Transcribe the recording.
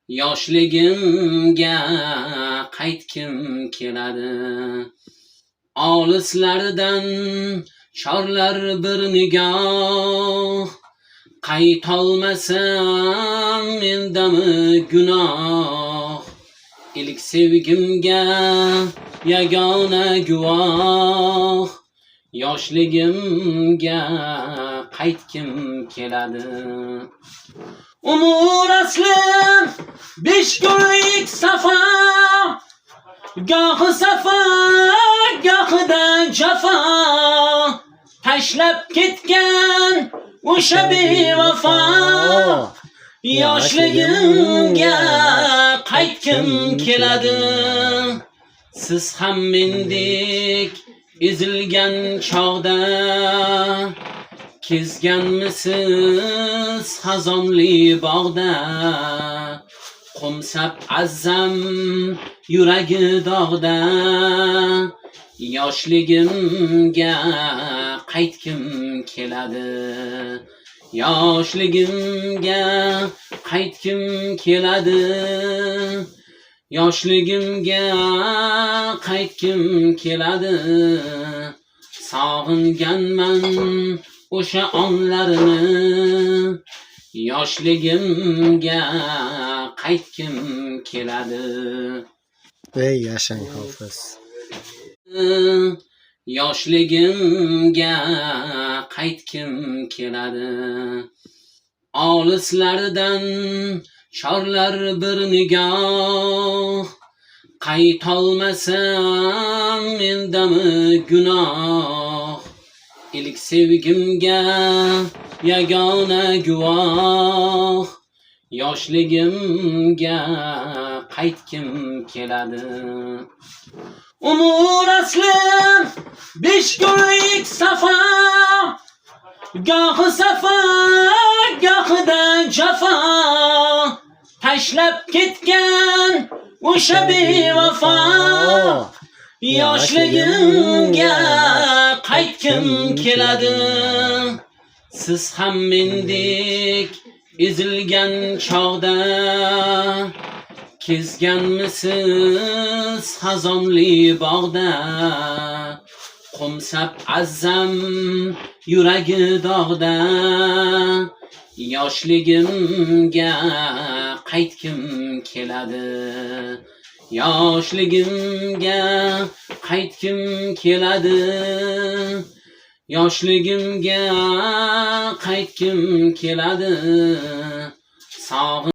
Yoshligimga qaytgim keladi. Olislardan chorlar bir nigoh. Qaytolmasam mendami gunoh. İlk sevgimga yagona guvoh. Yoshligimga qaytgim keladi. Umr aslim 5 kunlik safar. Gohi safar, gohida jafo. Tashlab ketgan o'sha bevafo. Yoshligimga qaytgim keladi. Siz ham mendek ezilgan chog'da kezganmisiz xazonli bog'da. Qo'msab azzam yuragi dog'da. Yoshligimga qaytgim keladi. Yoshligimga qaytgim keladi. Yoshligimga qaytgim keladi. Sog'inganman o'sha onlarni. Yoshligimga qaytgim keladi. Ey yashang hofiz. Yoshligimga qaytgim keladi. Olislardan chorlar bir nigoh. Qaytolmasam mendami gunoh. İlk sevgimga yagona guvoh. Yoshligimga qaytgim keladi. Umr aslim 5 kunlik safar. Gohi safar, gohida jafo. Tashlab ketgan o'sha bevafo. Yoshligimga qaytgim keladi. Siz ham mendek ezilgan chog'da kezganmisiz xazonli bog'da. Qo'msab azzam yuragi dog'da. Yoshligimga qaytgim keladi. Yoshligimga qaytgim keladi. Yoshligimga qaytgim keladi.